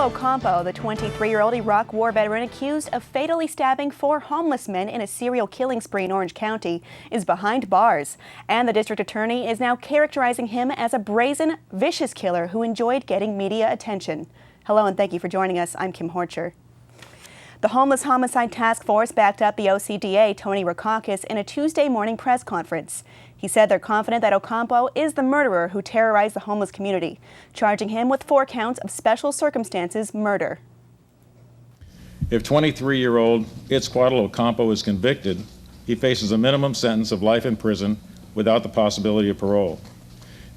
Ocampo, the 23-year-old Iraq War veteran accused of fatally stabbing 4 homeless men in a serial killing spree in Orange County, is behind bars. And the district attorney is now characterizing him as a brazen, vicious killer who enjoyed getting media attention. Hello and thank you for joining us. I'm Kim Horcher. The Homeless Homicide Task Force backed up the OCDA, Tony Rackauckus, in a Tuesday morning press conference. He said they're confident that Ocampo is the murderer who terrorized the homeless community, charging him with 4 counts of special circumstances murder. If 23-year-old Itzcoatl Ocampo is convicted, he faces a minimum sentence of life in prison without the possibility of parole.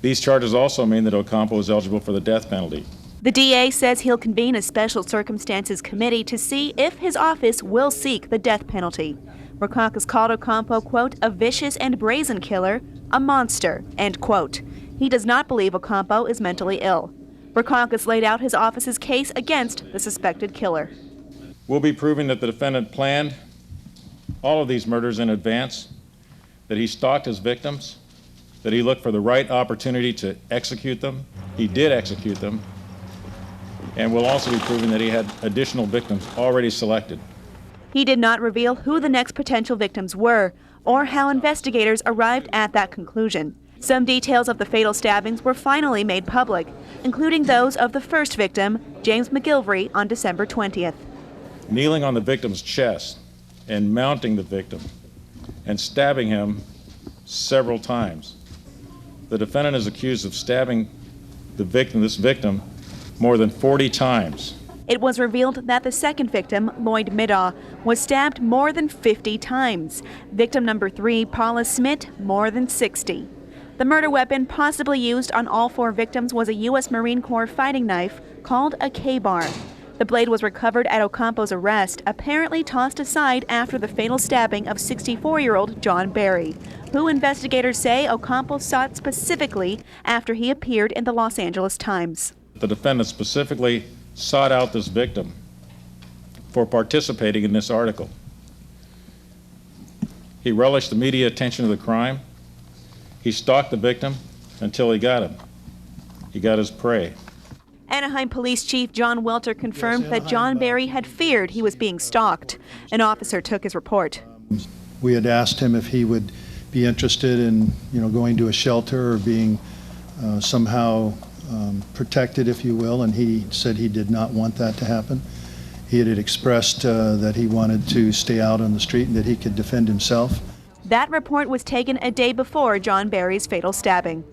These charges also mean that Ocampo is eligible for the death penalty. The DA says he'll convene a special circumstances committee to see if his office will seek the death penalty. Rackauckus called Ocampo, quote, a vicious and brazen killer, a monster, end quote. He does not believe Ocampo is mentally ill. Rackauckus laid out his office's case against the suspected killer. We'll be proving that the defendant planned all of these murders in advance, that he stalked his victims, that he looked for the right opportunity to execute them. He did execute them. And we'll also be proving that he had additional victims already selected. He did not reveal who the next potential victims were or how investigators arrived at that conclusion. Some details of the fatal stabbings were finally made public, including those of the first victim, James McGilvery, on December 20th. Kneeling on the victim's chest and mounting the victim and stabbing him several times. The defendant is accused of stabbing this victim, more than 40 times. It was revealed that the second victim, Lloyd Middaugh, was stabbed more than 50 times. Victim number 3, Paula Smith, more than 60. The murder weapon possibly used on all 4 victims was a U.S. Marine Corps fighting knife called a K-bar. The blade was recovered at Ocampo's arrest, apparently tossed aside after the fatal stabbing of 64-year-old John Barry, who investigators say Ocampo sought specifically after he appeared in the Los Angeles Times. The defendant specifically sought out this victim for participating in this article. He relished the media attention of the crime. He stalked the victim until he got him. He got his prey. Anaheim Police Chief John Welter confirmed that John Barry had feared he was being stalked. An officer took his report. We had asked him if he would be interested in, going to a shelter or being somehow protected, if you will, and he said he did not want that to happen. He had expressed that he wanted to stay out on the street and that he could defend himself. That report was taken a day before John Barry's fatal stabbing.